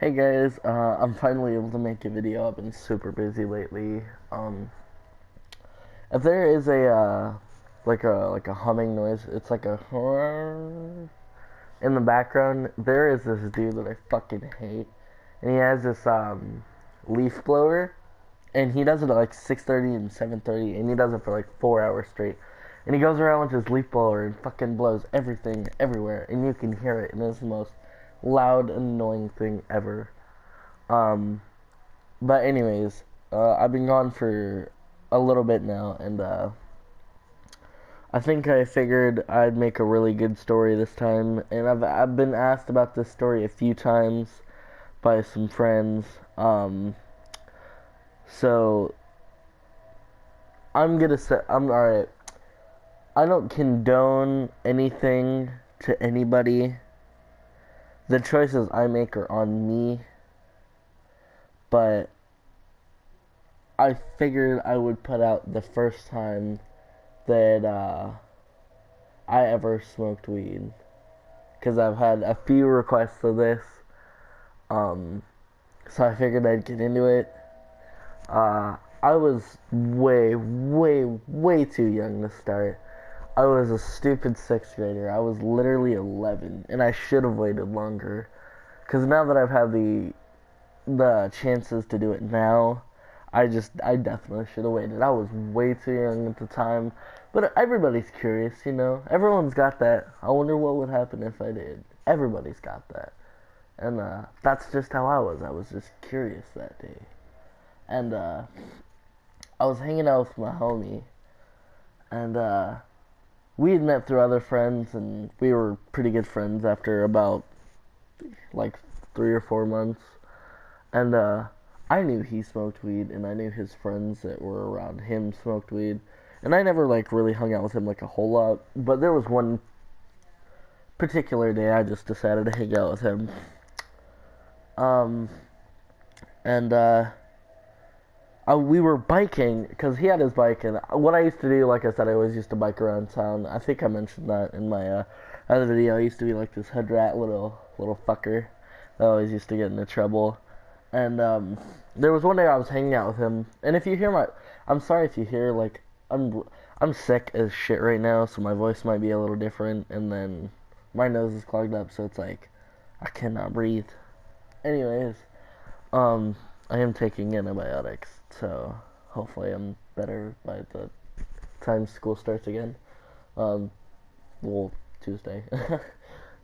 Hey guys, I'm finally able to make a video. I've been super busy lately. If there is a humming noise, it's like a in the background. There is this dude that I fucking hate, and he has this leaf blower, and he does it at like 6:30 and 7:30, and he does it for like 4 hours straight. And he goes around with his leaf blower and fucking blows everything everywhere, and you can hear it, and it's the most loud, annoying thing ever. Um, but anyways, I've been gone for a little bit now, and I think I figured I'd make a really good story this time. And I've been asked about this story a few times by some friends. So I'm alright. I don't condone anything to anybody. The choices I make are on me, but I figured I would put out the first time that I ever smoked weed, because I've had a few requests of this, um, so I figured I'd get into it. I was way too young to start. I was a stupid sixth grader. I was literally 11, and I should have waited longer. Because now that I've had the chances to do it now, I definitely should have waited. I was way too young at the time, but everybody's curious, you know. Everyone's got that. I wonder what would happen if I did. Everybody's got that, and that's just how I was. I was just curious that day, and I was hanging out with my homie, and we had met through other friends, and we were pretty good friends after about like 3 or 4 months. And I knew he smoked weed, and I knew his friends that were around him smoked weed. And I never like really hung out with him like a whole lot, but there was one particular day I just decided to hang out with him. Um, and we were biking because he had his bike, and what I used to do, like I said, I always used to bike around town. I think I mentioned that in my other video. I used to be like this hood rat little fucker that always used to get into trouble. And there was one day I was hanging out with him, and if you hear I'm sorry if you hear like I'm sick as shit right now, so my voice might be a little different, and then my nose is clogged up, so it's like I cannot breathe. Anyways, I am taking antibiotics, so hopefully I'm better by the time school starts again. Um, well, Tuesday.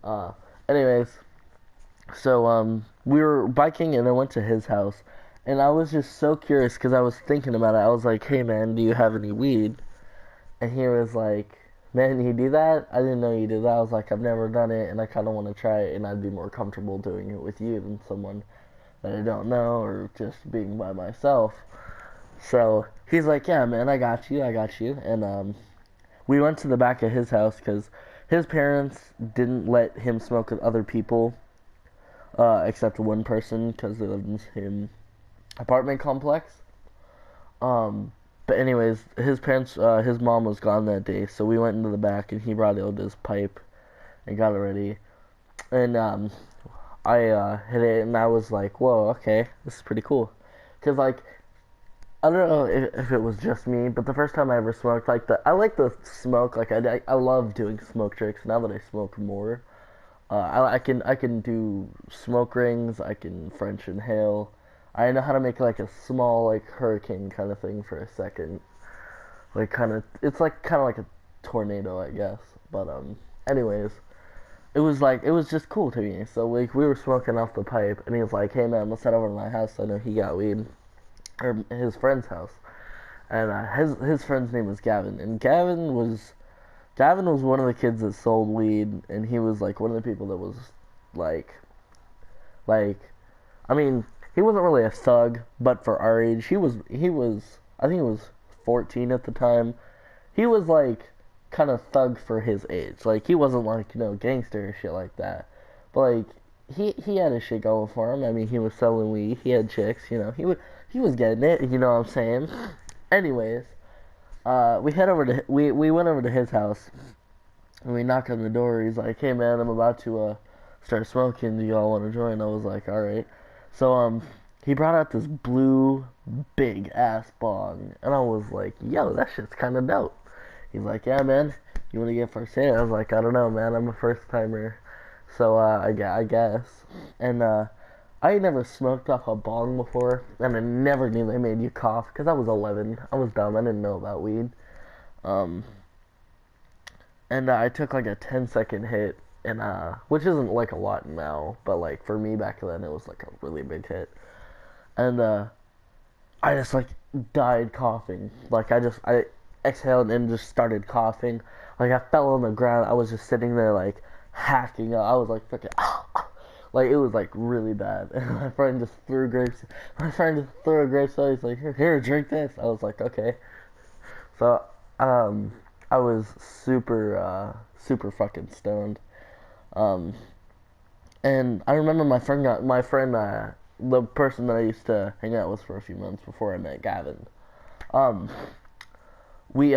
uh, anyways, so we were biking, and I went to his house, and I was just so curious because I was thinking about it. I was like, "Hey man, do you have any weed?" And he was like, "Man, you do that? I didn't know you did that." I was like, "I've never done it, and I kind of want to try it, and I'd be more comfortable doing it with you than someone that I don't know, or just being by myself." So he's like, "Yeah, man, I got you. And we went to the back of his house because his parents didn't let him smoke with other people, except one person, because they lived in the same apartment complex. But anyways, his mom was gone that day, so we went into the back, and he brought out his pipe and got it ready. And I hit it, and I was like, "Whoa, okay, this is pretty cool." Cause like I don't know if it was just me, but the first time I ever smoked, I like the smoke. Like I love doing smoke tricks. Now that I smoke more, I can do smoke rings. I can French inhale. I know how to make like a small like hurricane kind of thing for a second. Like it's like kind of like a tornado, I guess. But anyways, it was just cool to me. So like we were smoking off the pipe, and he was like, "Hey man, let's head over to my house. I know he got weed, or his friend's house." And his friend's name was Gavin, and Gavin was one of the kids that sold weed, and he was like one of the people that was like like I mean, he wasn't really a thug, but for our age, he was I think he was 14 at the time. He was like kind of thug for his age. Like he wasn't like, gangster or shit like that. But like he had his shit going for him. I mean, he was selling weed, he had chicks, he was getting it, you know what I'm saying? Anyways, we went over to his house, and we knocked on the door. He's like, "Hey man, I'm about to start smoking. Do y'all want to join?" I was like, "All right." So he brought out this blue big ass bong, and I was like, yo, that shit's kind of dope. He's like, yeah, man, you want to get first aid? I was like, I don't know, man, I'm a first timer, so I guess. And I had never smoked off a bong before, and I never knew they made you cough because I was 11. I was dumb. I didn't know about weed. Um, and I took like a 10-second hit, and which isn't like a lot now, but like for me back then it was like a really big hit. And I just like died coughing. Like I exhaled and just started coughing. Like I fell on the ground. I was just sitting there like hacking up. I was like freaking like it was like really bad. And my friend just threw grapes. My friend just threw a grape soda. He's like, here, drink this. I was like, okay. So I was super fucking stoned. Um, and I remember the person that I used to hang out with for a few months before I met Gavin. Um, we he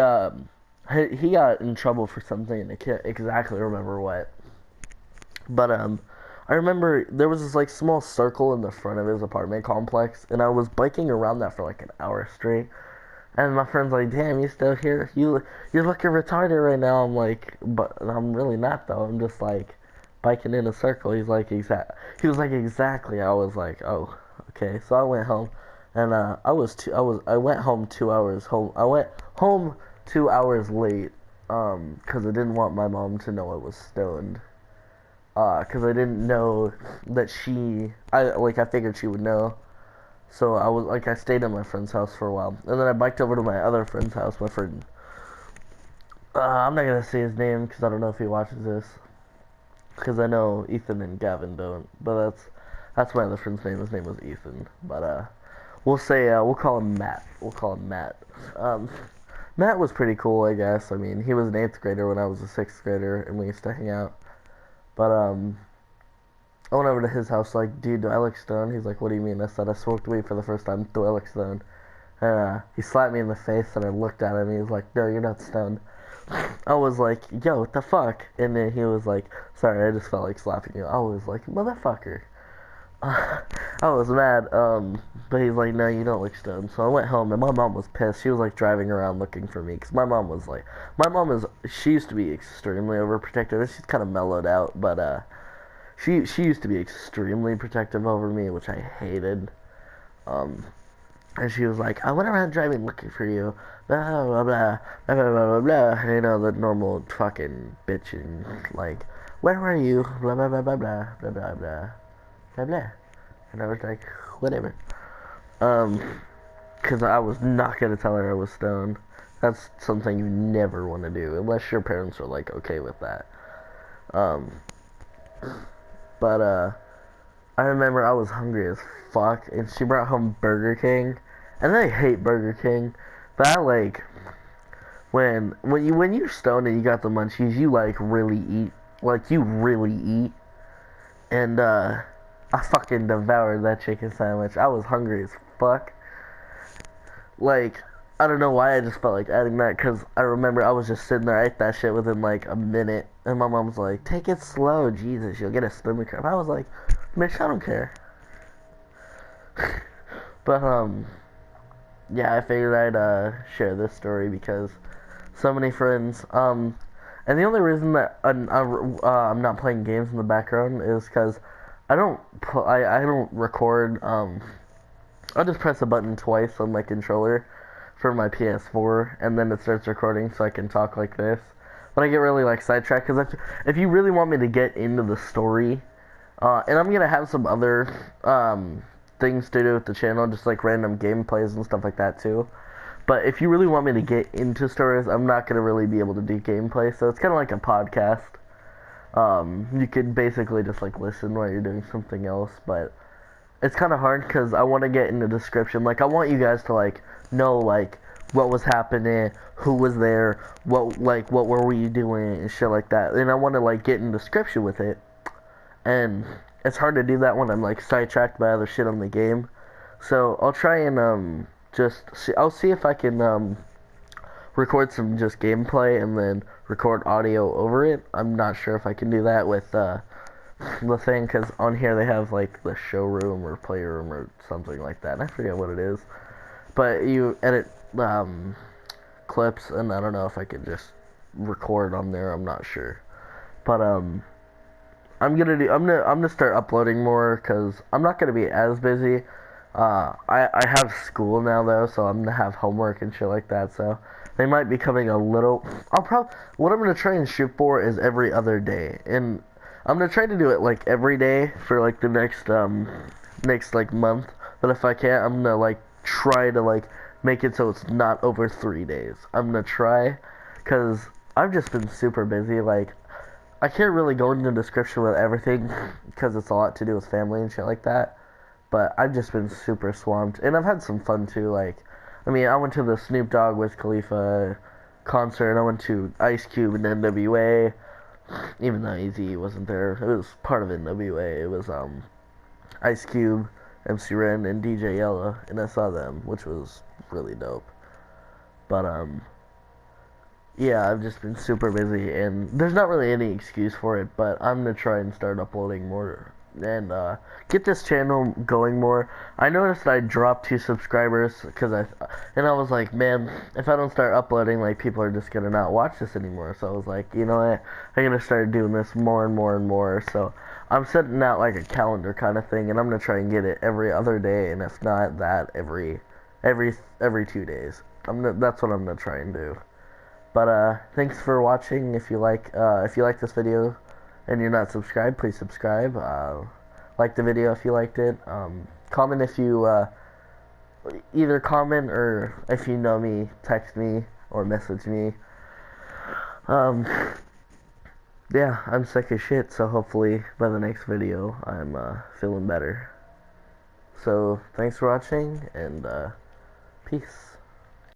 got in trouble for something, and I can't exactly remember what. But I remember there was this like small circle in the front of his apartment complex, and I was biking around that for like an hour straight. And my friend's like, "Damn, you still here? You're looking retarded right now." I'm like, "But I'm really not though. I'm just like biking in a circle." He's like, "Exact." He was like, "Exactly." I was like, "Oh, okay." So I went home, and I went home 2 hours home. I went home 2 hours late, 'cause I didn't want my mom to know I was stoned. 'Cause I didn't know that I figured she would know. So I stayed at my friend's house for a while, and then I biked over to my other friend's house. My friend, I'm not gonna say his name because I don't know if he watches this, because I know Ethan and Gavin don't. But that's my other friend's name. His name was Ethan. But we'll call him Matt. We'll call him Matt. Matt was pretty cool, I guess. I mean, he was an 8th grader when I was a 6th grader, and we used to hang out. But I went over to his house like, dude, do I look stoned? He's like, what do you mean? I said, I smoked weed for the first time. Do I look stoned? And he slapped me in the face, and I looked at him. He was like, no, you're not stoned. I was like, yo, what the fuck? And then he was like, sorry, I just felt like slapping you. I was like, motherfucker. I was mad. But he's like, no, you don't look stoned. So I went home, and my mom was pissed. She was like driving around looking for me, because she used to be extremely overprotective. She's kind of mellowed out, but she used to be extremely protective over me, which I hated. And she was like, I went around driving looking for you, blah blah blah blah blah blah blah. You know, the normal fucking bitching, like, where were you? Blah blah blah blah blah blah blah blah blah blah. And I was like, whatever. 'Cause I was not gonna tell her I was stoned. That's something you never want to do unless your parents are like okay with that. Um, but I remember I was hungry as fuck, and she brought home Burger King, and I hate Burger King, but I like when you're stoned and you got the munchies, you like really eat, and I fucking devoured that chicken sandwich. I was hungry as fuck. Like, I don't know why I just felt like adding that, because I remember I was just sitting there, I ate that shit within like a minute, and my mom's like, take it slow, Jesus, you'll get a stomach cramp. I was like, bitch, I don't care. But, yeah, I figured I'd, share this story because so many friends, and the only reason that I'm not playing games in the background is because I don't record, I'll just press a button twice on my controller for my PS4, and then it starts recording so I can talk like this. But I get really like sidetracked, because if you really want me to get into the story, and I'm gonna have some other things to do with the channel, just like random gameplays and stuff like that too. But if you really want me to get into stories, I'm not gonna really be able to do gameplay, so it's kind of like a podcast. You could basically just like listen while you're doing something else, but it's kind of hard because I want to get in the description. Like, I want you guys to like know like what was happening, who was there, what were we doing and shit like that. And I want to like get in the description with it. And it's hard to do that when I'm like sidetracked by other shit on the game. So I'll try and I'll see if I can record some just gameplay and then record audio over it. I'm not sure if I can do that with the thing, because on here they have like the showroom or playroom or something like that. And I forget what it is, but you edit clips, and I don't know if I could just record on there. I'm not sure, but I'm gonna start uploading more because I'm not gonna be as busy. I have school now though, so I'm gonna have homework and shit like that. So they might be coming a little. What I'm gonna try and shoot for is every other day, and I'm gonna try to do it like every day for like the next like month. But if I can't, I'm gonna like try to like make it so it's not over 3 days. I'm gonna try, cause I've just been super busy. Like I can't really go into the description with everything because it's a lot to do with family and shit like that. But I've just been super swamped, and I've had some fun too. Like, I mean, I went to the Snoop Dogg Wiz Khalifa concert. I went to Ice Cube and NWA, even though Eazy wasn't there. It was part of NWA. It was Ice Cube, MC Ren, and DJ Yella, and I saw them, which was really dope. But yeah, I've just been super busy, and there's not really any excuse for it, but I'm gonna try and start uploading more and get this channel going more. I noticed I dropped 2 subscribers because I was like, man, if I don't start uploading, like, people are just gonna not watch this anymore. So I was like, you know what, I'm gonna start doing this more and more and more. So I'm setting out like a calendar kind of thing, and I'm gonna try and get it every other day, and if not that, every 2 days. That's what I'm gonna try and do. But thanks for watching. If you like this video and you're not subscribed, please subscribe. Like the video if you liked it. Comment if you either comment, or if you know me, text me or message me. Yeah, I'm sick as shit, so hopefully by the next video I'm feeling better. So thanks for watching, and peace.